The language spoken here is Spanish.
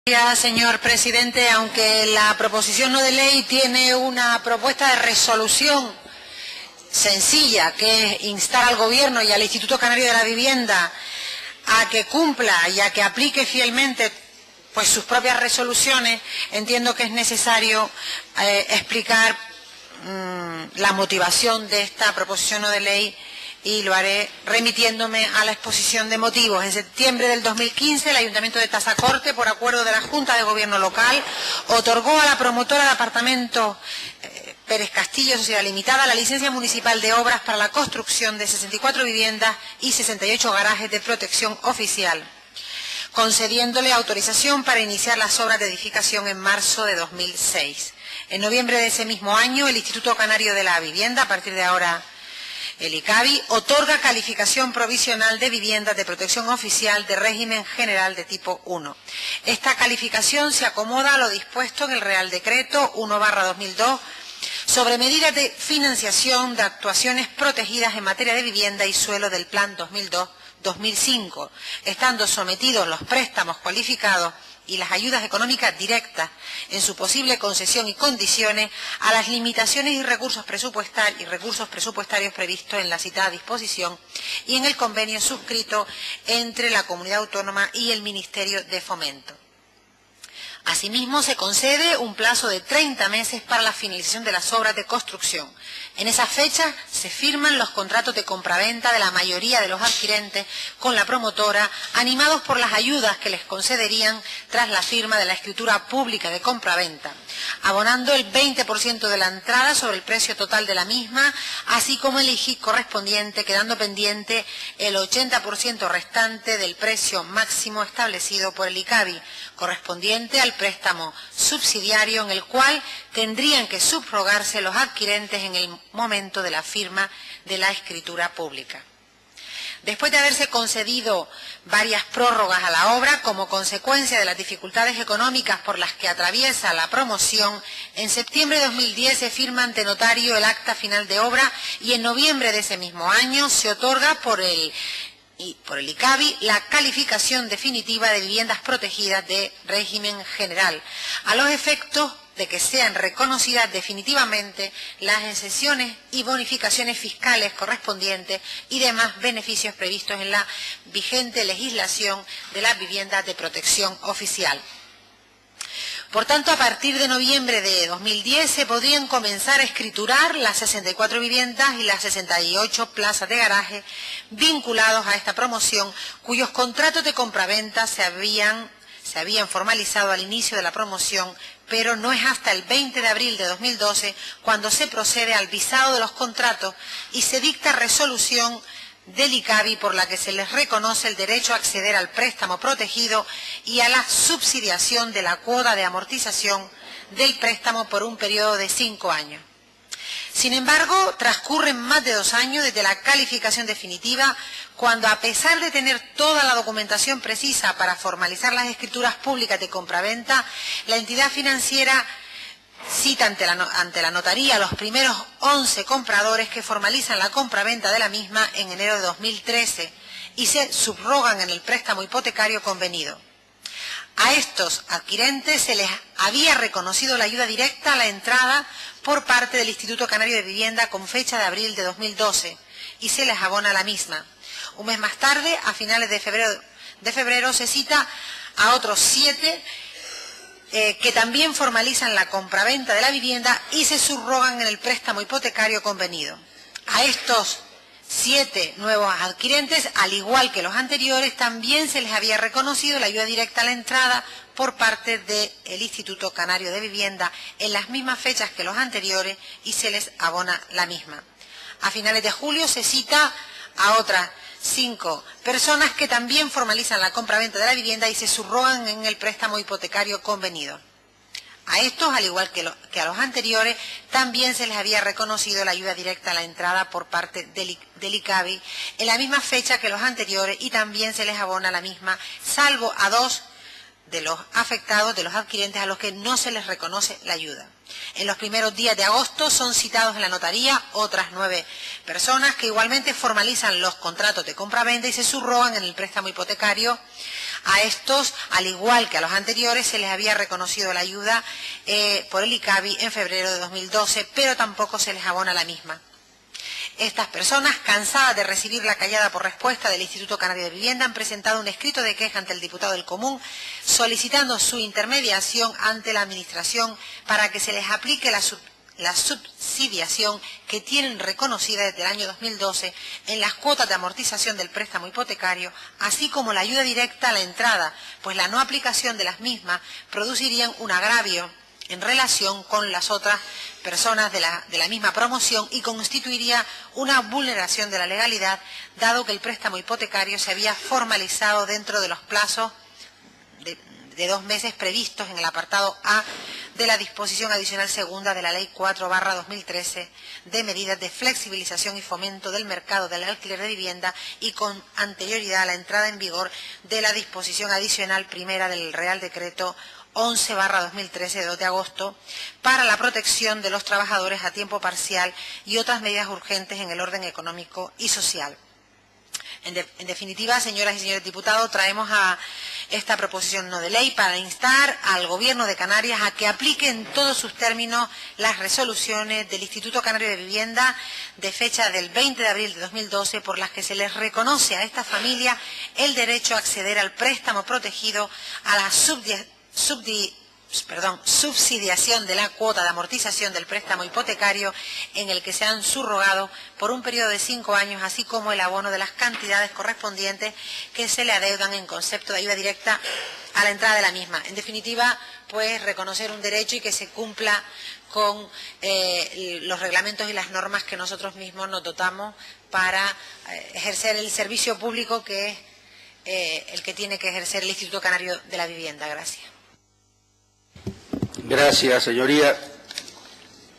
Gracias, señor presidente. Aunque la proposición no de ley tiene una propuesta de resolución sencilla, que es instar al Gobierno y al Instituto Canario de la Vivienda a que cumpla y a que aplique fielmente pues sus propias resoluciones, entiendo que es necesario explicar la motivación de esta proposición no de ley, y lo haré remitiéndome a la exposición de motivos. En septiembre del 2015, el Ayuntamiento de Tazacorte, por acuerdo de la Junta de Gobierno local, otorgó a la promotora de apartamentos Pérez Castillo, Sociedad Limitada, la licencia municipal de obras para la construcción de 64 viviendas y 68 garajes de protección oficial, concediéndole autorización para iniciar las obras de edificación en marzo de 2006. En noviembre de ese mismo año, el Instituto Canario de la Vivienda, a partir de ahora el ICABI, otorga calificación provisional de viviendas de protección oficial de régimen general de tipo 1. Esta calificación se acomoda a lo dispuesto en el Real Decreto 1/2002 sobre medidas de financiación de actuaciones protegidas en materia de vivienda y suelo del Plan 2002-2005, estando sometidos los préstamos cualificados y las ayudas económicas directas en su posible concesión y condiciones a las limitaciones y recursos presupuestarios previstos en la citada disposición y en el convenio suscrito entre la Comunidad Autónoma y el Ministerio de Fomento. Asimismo, se concede un plazo de 30 meses para la finalización de las obras de construcción. En esa fecha se firman los contratos de compraventa de la mayoría de los adquirentes con la promotora, animados por las ayudas que les concederían tras la firma de la escritura pública de compraventa, abonando el 20% de la entrada sobre el precio total de la misma, así como el IGI correspondiente, quedando pendiente el 80% restante del precio máximo establecido por el ICABI, correspondiente al préstamo subsidiario, en el cual tendrían que subrogarse los adquirentes en el momento de la firma de la escritura pública. Después de haberse concedido varias prórrogas a la obra como consecuencia de las dificultades económicas por las que atraviesa la promoción, en septiembre de 2010 se firma ante notario el acta final de obra y en noviembre de ese mismo año se otorga por el ICABI la calificación definitiva de viviendas protegidas de régimen general, a los efectos de que sean reconocidas definitivamente las exenciones y bonificaciones fiscales correspondientes y demás beneficios previstos en la vigente legislación de las viviendas de protección oficial. Por tanto, a partir de noviembre de 2010 se podrían comenzar a escriturar las 64 viviendas y las 68 plazas de garaje vinculados a esta promoción, cuyos contratos de compraventa se habían formalizado al inicio de la promoción, pero no es hasta el 20 de abril de 2012 cuando se procede al visado de los contratos y se dicta resolución del ICABI por la que se les reconoce el derecho a acceder al préstamo protegido y a la subsidiación de la cuota de amortización del préstamo por un periodo de 5 años. Sin embargo, transcurren más de 2 años desde la calificación definitiva, cuando, a pesar de tener toda la documentación precisa para formalizar las escrituras públicas de compraventa, la entidad financiera cita ante la notaría los primeros 11 compradores que formalizan la compraventa de la misma en enero de 2013 y se subrogan en el préstamo hipotecario convenido. A estos adquirentes se les había reconocido la ayuda directa a la entrada por parte del Instituto Canario de Vivienda con fecha de abril de 2012 y se les abona la misma. Un mes más tarde, a finales de febrero, se cita a otros 7 que también formalizan la compraventa de la vivienda y se subrogan en el préstamo hipotecario convenido. A estos 7 nuevos adquirentes, al igual que los anteriores, también se les había reconocido la ayuda directa a la entrada por parte del Instituto Canario de Vivienda en las mismas fechas que los anteriores y se les abona la misma. A finales de julio se cita a otras 5 personas que también formalizan la compraventa de la vivienda y se subrogan en el préstamo hipotecario convenido. A estos, al igual que a los anteriores, también se les había reconocido la ayuda directa a la entrada por parte del ICABI en la misma fecha que los anteriores y también se les abona la misma, salvo a 2 de los afectados, de los adquirentes, a los que no se les reconoce la ayuda. En los primeros días de agosto son citados en la notaría otras 9 personas que igualmente formalizan los contratos de compraventa y se subrogan en el préstamo hipotecario A estos, al igual que a los anteriores, se les había reconocido la ayuda por el ICABI en febrero de 2012, pero tampoco se les abona la misma. Estas personas, cansadas de recibir la callada por respuesta del Instituto Canario de Vivienda, han presentado un escrito de queja ante el diputado del Común solicitando su intermediación ante la Administración para que se les aplique la subsidiación que tienen reconocida desde el año 2012 en las cuotas de amortización del préstamo hipotecario, así como la ayuda directa a la entrada, pues la no aplicación de las mismas producirían un agravio en relación con las otras personas de la misma promoción y constituiría una vulneración de la legalidad, dado que el préstamo hipotecario se había formalizado dentro de los plazos de 2 meses previstos en el apartado A de la disposición adicional segunda de la Ley 4/2013 de medidas de flexibilización y fomento del mercado del alquiler de vivienda y con anterioridad a la entrada en vigor de la disposición adicional primera del Real Decreto 11/2013 de 2 de agosto para la protección de los trabajadores a tiempo parcial y otras medidas urgentes en el orden económico y social. En definitiva, señoras y señores diputados, traemos a esta proposición no de ley para instar al Gobierno de Canarias a que aplique en todos sus términos las resoluciones del Instituto Canario de Vivienda de fecha del 20 de abril de 2012 por las que se les reconoce a esta familia el derecho a acceder al préstamo protegido a la subsidiación de la cuota de amortización del préstamo hipotecario en el que se han subrogado por un periodo de 5 años, así como el abono de las cantidades correspondientes que se le adeudan en concepto de ayuda directa a la entrada de la misma. En definitiva, pues reconocer un derecho y que se cumpla con los reglamentos y las normas que nosotros mismos nos dotamos para ejercer el servicio público que es el que tiene que ejercer el Instituto Canario de la Vivienda. Gracias. Gracias, señoría.